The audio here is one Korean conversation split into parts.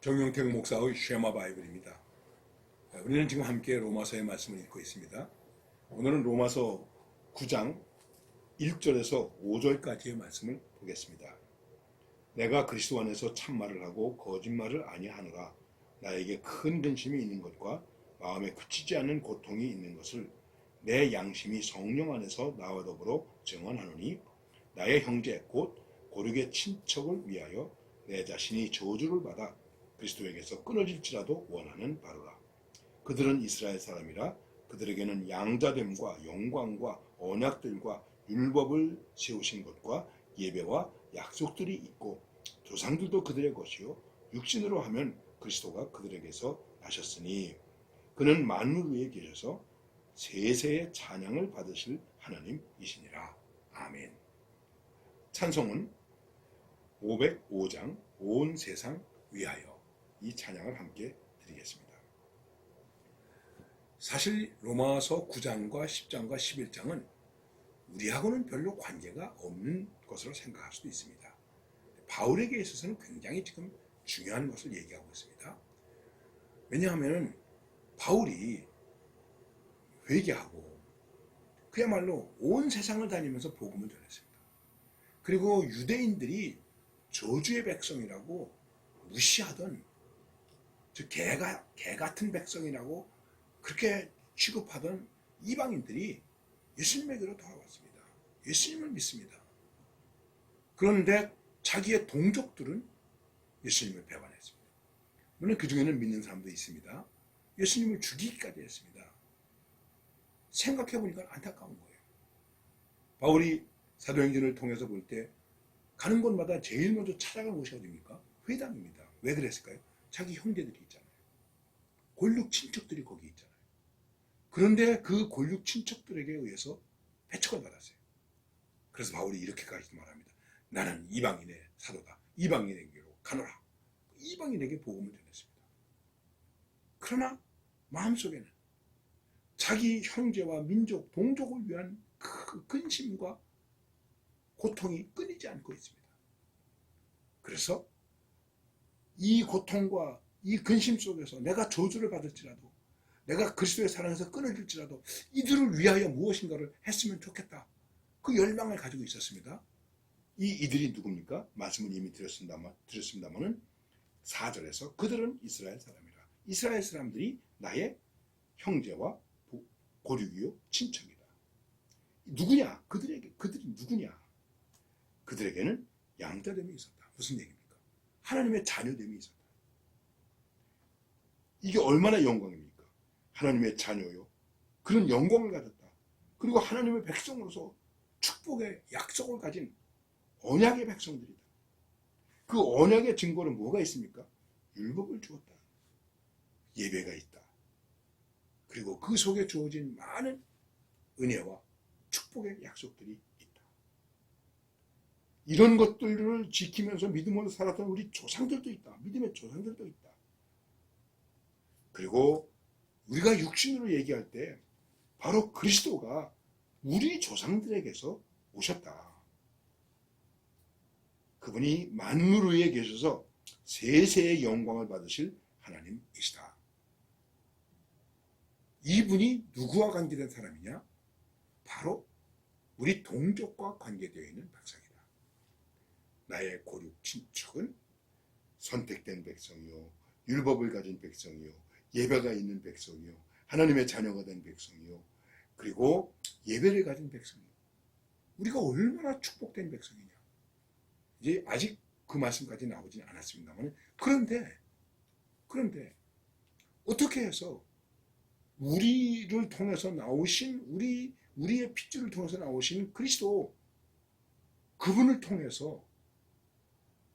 정용택 목사의 쉐마 바이블입니다. 우리는 지금 함께 로마서의 말씀을 읽고 있습니다. 오늘은 로마서 9장 1절에서 5절까지의 말씀을 보겠습니다. 내가 그리스도 안에서 참말을 하고 거짓말을 아니하노라. 나에게 큰 근심이 있는 것과 마음에 그치지 않는 고통이 있는 것을 내 양심이 성령 안에서 나와 더불어 증언하노니 나의 형제 곧 고륙의 친척을 위하여 내 자신이 저주를 받아 그리스도에게서 끊어질지라도 원하는 바로라. 그들은 이스라엘 사람이라 그들에게는 양자됨과 영광과 언약들과 율법을 세우신 것과 예배와 약속들이 있고 조상들도 그들의 것이요 육신으로 하면 그리스도가 그들에게서 나셨으니 그는 만물 위에 계셔서 세세의 찬양을 받으실 하나님이시니라. 아멘. 찬송은 505장 온 세상 위하여 이 찬양을 함께 드리겠습니다. 사실 로마서 9장과 10장과 11장은 우리하고는 별로 관계가 없는 것으로 생각할 수도 있습니다. 바울에게 있어서는 굉장히 지금 중요한 것을 얘기하고 있습니다. 왜냐하면 바울이 회개하고 그야말로 온 세상을 다니면서 복음을 전했습니다. 그리고 유대인들이 저주의 백성이라고 무시하던 개 같은 백성이라고 그렇게 취급하던 이방인들이 예수님에게로 돌아왔습니다. 예수님을 믿습니다. 그런데 자기의 동족들은 예수님을 배반했습니다. 물론 그 중에는 믿는 사람도 있습니다. 예수님을 죽이기까지 했습니다. 생각해보니까 안타까운 거예요. 바울이 사도행전을 통해서 볼 때 가는 곳마다 제일 먼저 찾아간 곳이 어디입니까? 회당입니다. 왜 그랬을까요? 자기 형제들이 있잖아요. 골육 친척들이 거기 있잖아요. 그런데 그 골육 친척들에게 의해서 배척을 받았어요. 그래서 바울이 이렇게까지 말합니다. 나는 이방인의 사도다. 이방인에게로 가노라. 이방인에게 복음을 전했습니다. 그러나 마음속에는 자기 형제와 민족, 동족을 위한 그 근심과 고통이 끊이지 않고 있습니다. 그래서 이 고통과 이 근심 속에서 내가 저주를 받을지라도 내가 그리스도의 사랑에서 끊어질지라도 이들을 위하여 무엇인가를 했으면 좋겠다. 그 열망을 가지고 있었습니다. 이들이 누굽니까? 말씀을 이미 드렸습니다만은 4절에서 그들은 이스라엘 사람이라. 이스라엘 사람들이 나의 형제와 고륙이요 친척이다. 누구냐? 그들이 누구냐? 그들에게는 양자됨이 있었다. 무슨 얘기입니까? 하나님의 자녀됨이 있었다. 이게 얼마나 영광입니까? 하나님의 자녀요. 그런 영광을 가졌다. 그리고 하나님의 백성으로서 축복의 약속을 가진 언약의 백성들이다. 그 언약의 증거는 뭐가 있습니까? 율법을 주었다. 예배가 있다. 그리고 그 속에 주어진 많은 은혜와 축복의 약속들이 있다. 이런 것들을 지키면서 믿음으로 살았던 우리 조상들도 있다. 믿음의 조상들도 있다. 그리고 우리가 육신으로 얘기할 때 바로 그리스도가 우리 조상들에게서 오셨다. 그분이 만물 위에 계셔서 세세의 영광을 받으실 하나님이시다. 이분이 누구와 관계된 사람이냐? 바로 우리 동족과 관계되어 있는 백성이다. 나의 고륙 친척은 선택된 백성이요, 율법을 가진 백성이요, 예배가 있는 백성이요, 하나님의 자녀가 된 백성이요, 그리고 예배를 가진 백성이요. 우리가 얼마나 축복된 백성이냐. 이제 아직 그 말씀까지 나오진 않았습니다만, 그런데 어떻게 해서 우리를 통해서 나오신 우리의 핏줄을 통해서 나오신 그리스도 그분을 통해서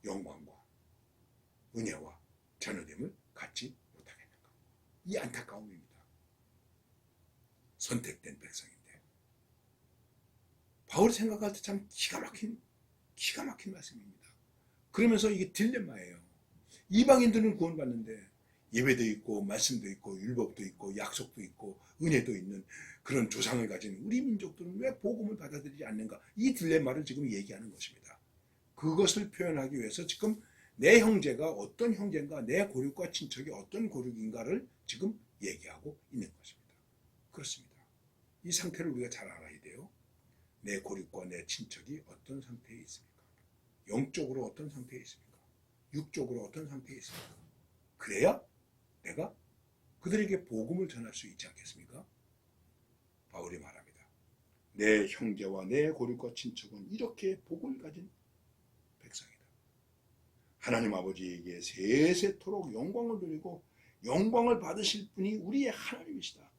영광과 은혜와 자녀됨을 갖지 못하겠는가? 이 안타까움입니다. 선택된 백성인데 바울이 생각할 때 참 기가 막힌 말씀입니다. 그러면서 이게 딜레마예요. 이방인들은 구원받는데 예배도 있고 말씀도 있고 율법도 있고 약속도 있고 은혜도 있는 그런 조상을 가진 우리 민족들은 왜 복음을 받아들이지 않는가? 이 딜레마를 지금 얘기하는 것입니다. 그것을 표현하기 위해서 지금 내 형제가 어떤 형제인가, 내 고륙과 친척이 어떤 고륙인가를 지금 얘기하고 있는 것입니다. 그렇습니다. 이 상태를 우리가 잘 알아야 돼요. 내 고륙과 내 친척이 어떤 상태에 있습니까? 영적으로 어떤 상태에 있습니까? 육적으로 어떤 상태에 있습니까? 그래야 내가 그들에게 복음을 전할 수 있지 않겠습니까? 바울이 말합니다. 내 형제와 내 고륙과 친척은 이렇게 복을 가진 백성이다. 하나님 아버지에게 세세토록 영광을 돌리고 영광을 받으실 분이 우리의 하나님이시다.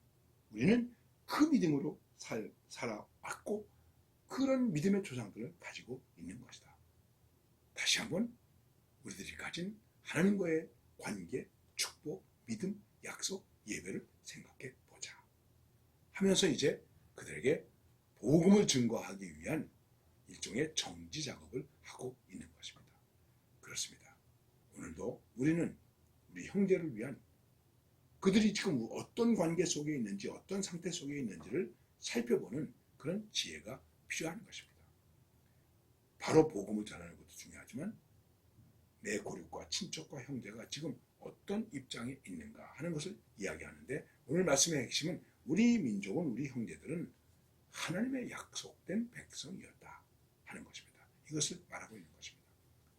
우리는 그 믿음으로 살아왔고 그런 믿음의 조상들을 가지고 있는 것이다. 다시 한번 우리들이 가진 하나님과의 관계, 축복, 믿음, 약속, 예배를 생각해 보자 하면서 이제 그들에게 복음을 증거하기 위한 일종의 정지 작업을 하고 있는 것입니다. 그렇습니다. 오늘도 우리는 우리 형제를 위한 그들이 지금 어떤 관계 속에 있는지 어떤 상태 속에 있는지를 살펴보는 그런 지혜가 필요한 것입니다. 바로 복음을 전하는 것도 중요하지만 내 고륙과 친척과 형제가 지금 어떤 입장에 있는가 하는 것을 이야기하는데 오늘 말씀의 핵심은 우리 민족은 우리 형제들은 하나님의 약속된 백성이었다 하는 것입니다. 이것을 말하고 있는 것입니다.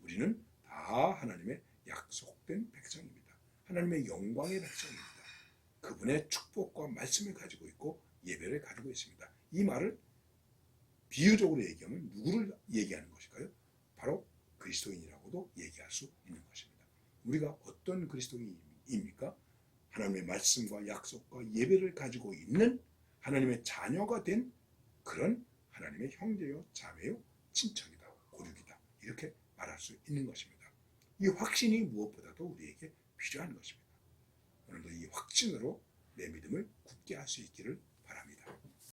우리는 다 하나님의 약속된 백성입니다. 하나님의 영광의 백성입니다. 그분의 축복과 말씀을 가지고 있고 예배를 가지고 있습니다. 이 말을 비유적으로 얘기하면 누구를 얘기하는 것일까요? 바로 그리스도인이라고도 얘기할 수 있는 것입니다. 우리가 어떤 그리스도인입니까? 하나님의 말씀과 약속과 예배를 가지고 있는 하나님의 자녀가 된 그런 하나님의 형제요, 자매요, 친척이다, 고륙이다 이렇게 말할 수 있는 것입니다. 이 확신이 무엇보다도 우리에게 필요한 것입니다. 오늘도 이 확신으로 내 믿음을 굳게 할 수 있기를 바랍니다.